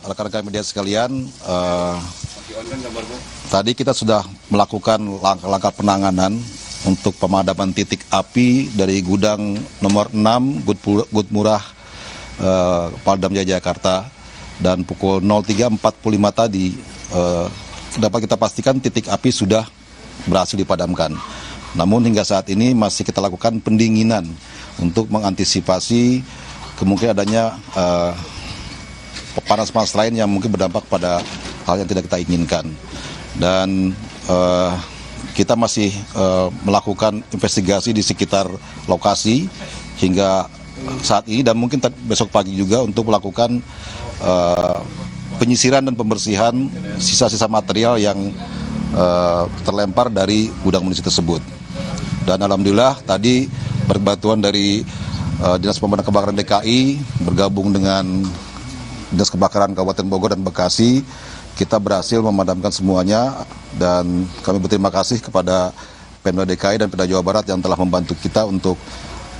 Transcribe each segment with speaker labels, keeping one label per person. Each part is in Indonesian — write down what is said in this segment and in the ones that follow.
Speaker 1: rekan-rekan media sekalian, tadi kita sudah melakukan langkah-langkah penanganan untuk pemadaman titik api dari gudang nomor 6 Gut Murah Paldam Jaya Jakarta, dan pukul 03.45 tadi dapat kita pastikan titik api sudah berhasil dipadamkan. Namun hingga saat ini masih kita lakukan pendinginan untuk mengantisipasi kemungkinan adanya panas-panas lain yang mungkin berdampak pada hal yang tidak kita inginkan. Dan kita masih melakukan investigasi di sekitar lokasi hingga saat ini, dan mungkin besok pagi juga untuk melakukan penyisiran dan pembersihan sisa-sisa material yang terlempar dari gudang munisi tersebut. Dan alhamdulillah tadi berbantuan dari Dinas Pemadam Kebakaran DKI bergabung dengan Dinas Kebakaran Kabupaten Bogor dan Bekasi, kita berhasil memadamkan semuanya, dan kami berterima kasih kepada Pemda DKI dan Pemda Jawa Barat yang telah membantu kita untuk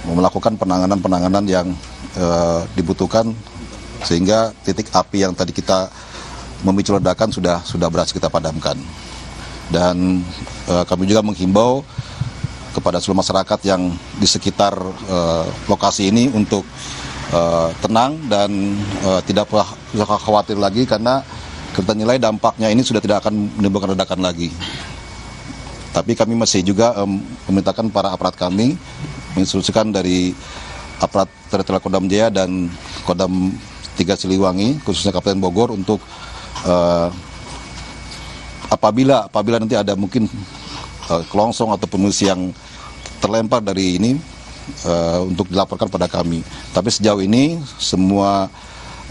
Speaker 1: melakukan penanganan yang dibutuhkan, sehingga titik api yang tadi kita memicu ledakan sudah berhasil kita padamkan. Dan kami juga menghimbau kepada seluruh masyarakat yang di sekitar lokasi ini untuk tenang dan tidak usah khawatir lagi, karena kita nilai dampaknya ini sudah tidak akan menimbulkan ledakan lagi. Tapi kami masih juga memintakan para aparat kami menginstruksikan dari aparat teritorial Kodam Jaya dan Kodam 3 Siliwangi, khususnya Kabupaten Bogor, untuk apabila nanti ada mungkin kelongsong atau pengungsi yang terlempar dari ini, untuk dilaporkan pada kami. Tapi sejauh ini semua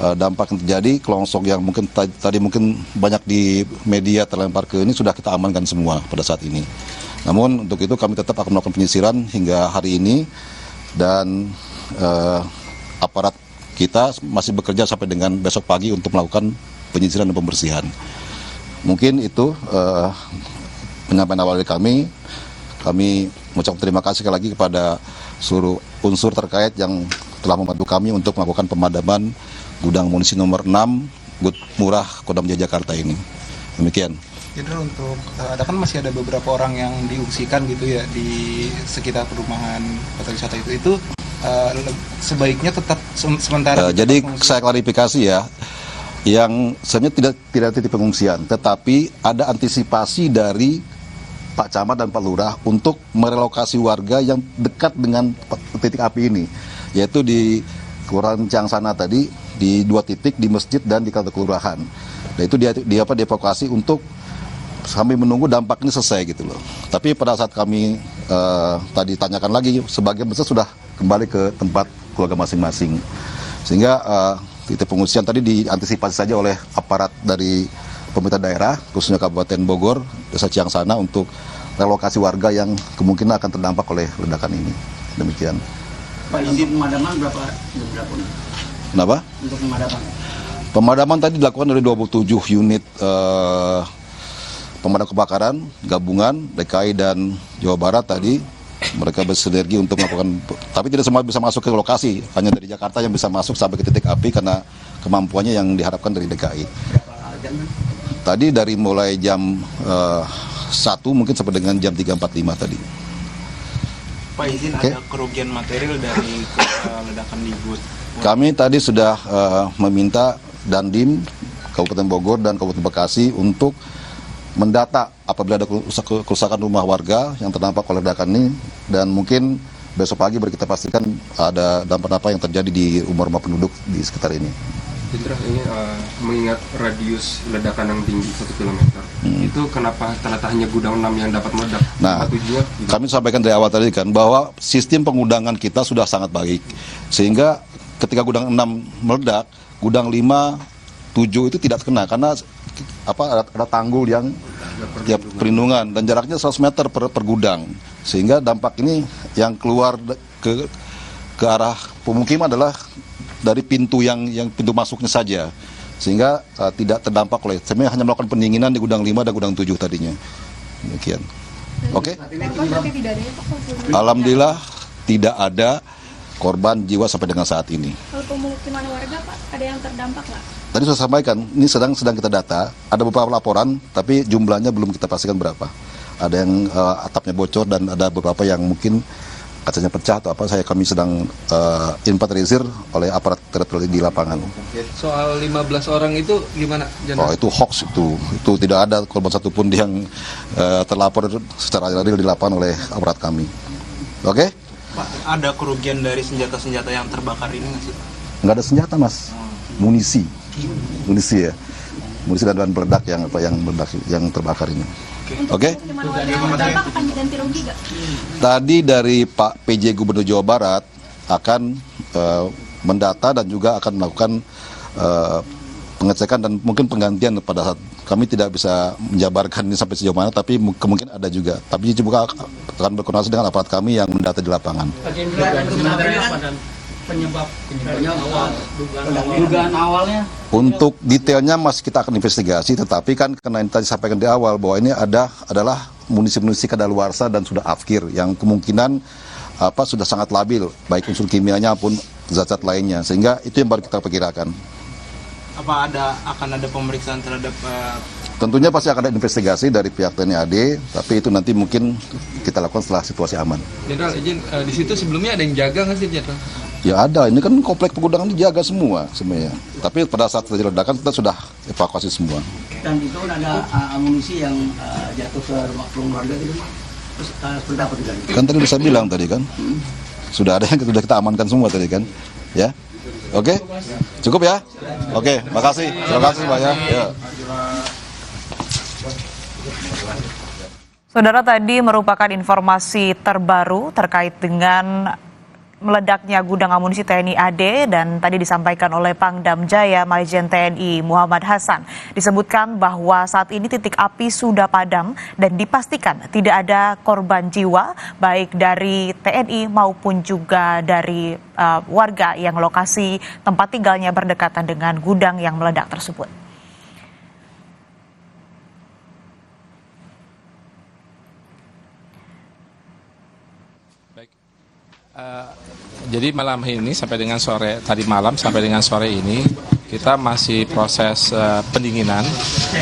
Speaker 1: dampak yang terjadi, kelongsong yang mungkin tadi mungkin banyak di media terlempar ke ini, sudah kita amankan semua pada saat ini. Namun untuk itu kami tetap akan melakukan penyisiran hingga hari ini, dan aparat kita masih bekerja sampai dengan besok pagi untuk melakukan penyisiran dan pembersihan. Mungkin itu penyampaian awal dari kami. Kami mengucapkan terima kasih sekali lagi kepada seluruh unsur terkait yang telah membantu kami untuk melakukan pemadaman gudang munisi nomor 6 Gut Murah Kodam Jaya Jakarta ini. Demikian.
Speaker 2: Jenderal, untuk ada kan masih ada beberapa orang yang diungsikan gitu ya di sekitar perumahan kota wisata itu sebaiknya tetap sementara.
Speaker 1: Jadi saya klarifikasi ya, yang sebenarnya tidak titik pengungsian, tetapi ada antisipasi dari Pak Camat dan Pak Lurah untuk merelokasi warga yang dekat dengan titik api ini, yaitu di Kelurahan Ciangsana tadi, di 2 titik, di masjid dan di kantor kelurahan. Dan itu dievakuasi untuk sambil menunggu dampak ini selesai gitu loh. Tapi pada saat kami tadi tanyakan lagi, sebagian besar sudah kembali ke tempat keluarga masing-masing. Sehingga titik pengungsian tadi diantisipasi saja oleh aparat dari pemerintah daerah, khususnya Kabupaten Bogor, Desa Ciangsana, untuk relokasi warga yang kemungkinan akan terdampak oleh ledakan ini. Demikian.
Speaker 3: Pak, izin pemadaman berapa?
Speaker 1: Kenapa?
Speaker 3: Untuk pemadaman?
Speaker 1: Pemadaman tadi dilakukan dari 27 unit pemadam kebakaran gabungan DKI dan Jawa Barat tadi. Mereka bersinergi untuk melakukan, tapi tidak semua bisa masuk ke lokasi, hanya dari Jakarta yang bisa masuk sampai ke titik api karena kemampuannya yang diharapkan dari DKI.
Speaker 3: Berapa jam?
Speaker 1: Tadi dari mulai jam 1 mungkin sampai dengan jam 3.45 tadi.
Speaker 2: Pak, izin ada kerugian material dari ledakan di Gut?
Speaker 1: Kami tadi sudah meminta Dandim Kabupaten Bogor dan Kabupaten Bekasi untuk mendata apabila ada kerusakan rumah warga yang terdampak oleh ledakan ini, dan mungkin besok pagi baru kita pastikan ada dampak apa yang terjadi di rumah-rumah penduduk di sekitar ini.
Speaker 4: Jenderal, ini mengingat radius ledakan yang tinggi 1 km, itu kenapa ternyata hanya gudang 6 yang dapat meledak?
Speaker 1: Nah, kami sampaikan dari awal tadi kan bahwa sistem pengundangan kita sudah sangat baik, sehingga ketika gudang 6 meledak, gudang 5, 7 itu tidak kena karena ada tanggul yang perlindungan dan jaraknya 100 meter per gudang, sehingga dampak ini yang keluar ke arah pemukiman adalah dari pintu yang pintu masuknya saja, sehingga tidak terdampak oleh, sebenarnya hanya melakukan pendinginan di gudang 5 dan gudang 7 tadinya. Demikian. Oke. Alhamdulillah tidak ada korban jiwa sampai dengan saat ini.
Speaker 5: Kalau pemukiman warga, Pak, ada yang terdampak nggak?
Speaker 1: tadi saya sampaikan, ini sedang kita data. Ada beberapa laporan, tapi jumlahnya belum kita pastikan berapa. Ada yang atapnya bocor dan ada beberapa yang mungkin kacanya pecah atau apa. Kami sedang inventarisir oleh aparat teritorial di lapangan.
Speaker 2: Soal 15 orang itu gimana?
Speaker 1: Oh, itu hoax itu tidak ada korban satupun yang terlapor secara real di lapangan oleh aparat kami. Oke?
Speaker 5: Pak, ada kerugian dari senjata-senjata yang terbakar ini nggak sih?
Speaker 1: Nggak ada senjata, Mas. Munisi ya. Munisi dan bahan peledak yang terbakar ini. Oke?
Speaker 6: Bapak akan diganti rugi nggak?
Speaker 1: Tadi dari Pak PJ Gubernur Jawa Barat akan mendata dan juga akan melakukan pengecekan dan mungkin penggantian pada saat kami tidak bisa menjabarkan ini sampai sejauh mana, tapi kemungkinan ada juga. Tapi juga akan berkoordinasi dengan aparat kami yang mendata di lapangan.
Speaker 3: Penyebab dugaan awalnya.
Speaker 1: Untuk detailnya masih kita akan investigasi, tetapi kan karena yang tadi sampaikan di awal bahwa ini adalah munisi-munisi kadaluarsa dan sudah afkir yang kemungkinan sudah sangat labil, baik unsur kimianya maupun zat-zat lainnya, sehingga itu yang baru kita perkirakan.
Speaker 5: Apa akan ada pemeriksaan terhadap
Speaker 1: Tentunya pasti akan ada investigasi dari pihak TNI AD, tapi itu nanti mungkin kita lakukan setelah situasi aman.
Speaker 2: Jenderal, izin di situ sebelumnya ada yang jaga nggak sih, Jenderal?
Speaker 1: Ya ada, ini kan komplek pegunungan dijaga semua sebenarnya. Tapi pada saat terjadi ledakan kita sudah evakuasi semua.
Speaker 3: Dan itu ada amunisi yang jatuh ke rumah keluarga gitu, terus seperti apa juga?
Speaker 1: Kan tadi udah saya bilang tadi kan, sudah ada yang sudah kita amankan semua tadi kan, ya. Oke, cukup ya. Oke, makasih. Terima kasih banyak. Ya.
Speaker 7: Saudara, tadi merupakan informasi terbaru terkait dengan meledaknya gudang amunisi TNI AD, dan tadi disampaikan oleh Pangdam Jaya Majen TNI Muhammad Hasan. Disebutkan bahwa saat ini titik api sudah padam dan dipastikan tidak ada korban jiwa baik dari TNI maupun juga dari warga yang lokasi tempat tinggalnya berdekatan dengan gudang yang meledak tersebut.
Speaker 8: Jadi malam ini sampai dengan tadi malam sampai dengan sore ini kita masih proses pendinginan,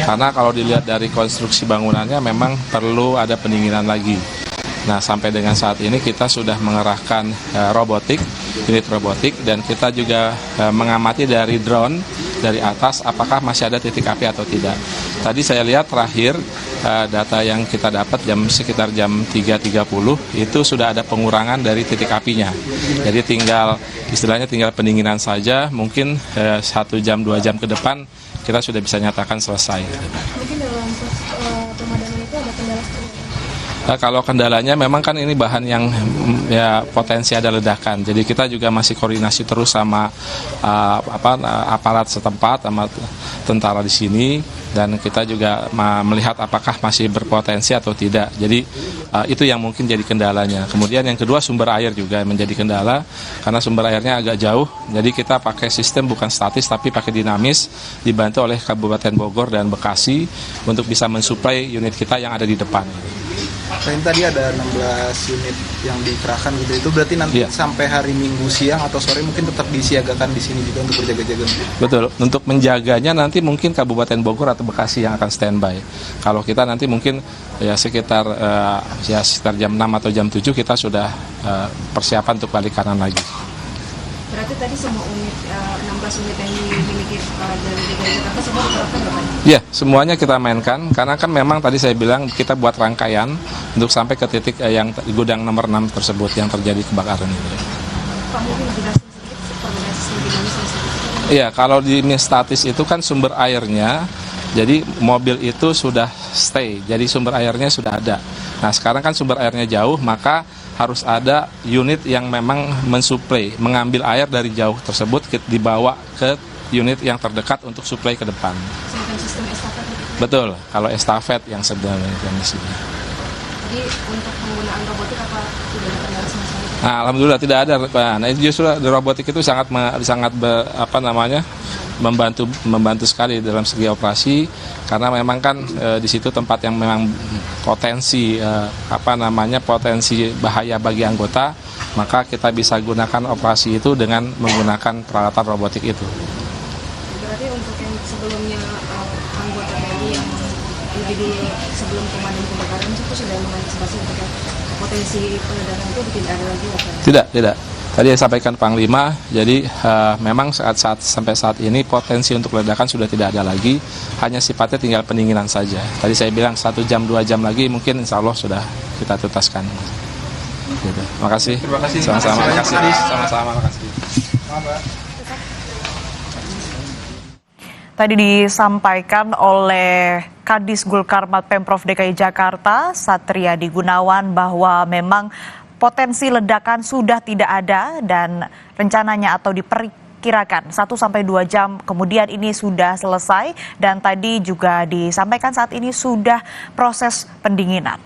Speaker 8: karena kalau dilihat dari konstruksi bangunannya memang perlu ada pendinginan lagi. Nah, sampai dengan saat ini kita sudah mengerahkan unit robotik, dan kita juga mengamati dari drone dari atas apakah masih ada titik api atau tidak. Tadi saya lihat terakhir data yang kita dapat sekitar jam 3.30 itu sudah ada pengurangan dari titik apinya. Jadi istilahnya tinggal pendinginan saja, mungkin 1 jam 2 jam ke depan kita sudah bisa nyatakan selesai.
Speaker 6: Mungkin dalam pemadaman itu ada kendala seperti apa?
Speaker 8: Kalau kendalanya memang kan ini bahan yang ya potensi ada ledakan. Jadi kita juga masih koordinasi terus sama aparat setempat, sama tentara di sini, dan kita juga melihat apakah masih berpotensi atau tidak. Jadi itu yang mungkin jadi kendalanya. Kemudian yang kedua, sumber air juga menjadi kendala, karena sumber airnya agak jauh. Jadi kita pakai sistem bukan statis tapi pakai dinamis, dibantu oleh Kabupaten Bogor dan Bekasi untuk bisa mensuplai unit kita yang ada di depan.
Speaker 2: Selain tadi ada 16 unit yang dikerahkan gitu, itu berarti nanti sampai hari Minggu siang atau sore mungkin tetap disiagakan di sini juga untuk berjaga-jaga.
Speaker 8: Betul, untuk menjaganya nanti mungkin Kabupaten Bogor atau Bekasi yang akan standby. Kalau kita nanti mungkin sekitar jam 6 atau jam 7 kita sudah persiapan untuk balik kanan lagi.
Speaker 6: Berarti tadi semua unit 16 unit yang dimiliki dari DKI Jakarta semua diterapkan Bapak?
Speaker 8: Iya, semuanya kita mainkan, karena kan memang tadi saya bilang kita buat rangkaian untuk sampai ke titik yang gudang nomor 6 tersebut yang terjadi kebakaran itu.
Speaker 6: Pak, mungkin jelasin sedikit perbedaan sistem dinamisnya sedikit.
Speaker 8: Iya, kalau di statis itu kan sumber airnya, jadi mobil itu sudah stay, jadi sumber airnya sudah ada. Nah, sekarang kan sumber airnya jauh, maka harus ada unit yang memang mensuplai, mengambil air dari jauh tersebut dibawa ke unit yang terdekat untuk suplai ke depan.
Speaker 6: Semacam sistem estafet gitu?
Speaker 8: Betul, kalau estafet yang sedang di sini.
Speaker 6: Jadi untuk penggunaan robotik apa tidak ada kendala sama sekali?
Speaker 8: Nah, alhamdulillah tidak ada. Nah, justru robotik itu sangat membantu sekali dalam segi operasi, karena memang kan di situ tempat yang memang potensi potensi bahaya bagi anggota, maka kita bisa gunakan operasi itu dengan menggunakan peralatan robotik itu.
Speaker 6: Berarti untuk yang sebelumnya anggota TNI yang jadi sebelum pemadam kebakaran itu sudah mengantisipasi terkait potensi peledakan itu tidak ada lagi apa?
Speaker 8: Tidak. Tadi yang disampaikan Panglima, jadi memang sampai saat ini potensi untuk ledakan sudah tidak ada lagi, hanya sifatnya tinggal pendinginan saja. Tadi saya bilang 1 jam 2 jam lagi mungkin insya Allah sudah kita tuntaskan. Gitu. Terima kasih. Sama-sama. Terima kasih. Sama-sama. Terima kasih.
Speaker 7: Tadi disampaikan oleh Kadis Gulkarmat Pemprov DKI Jakarta, Satriadi Gunawan, bahwa memang potensi ledakan sudah tidak ada dan rencananya atau diperkirakan 1-2 jam kemudian ini sudah selesai, dan tadi juga disampaikan saat ini sudah proses pendinginan.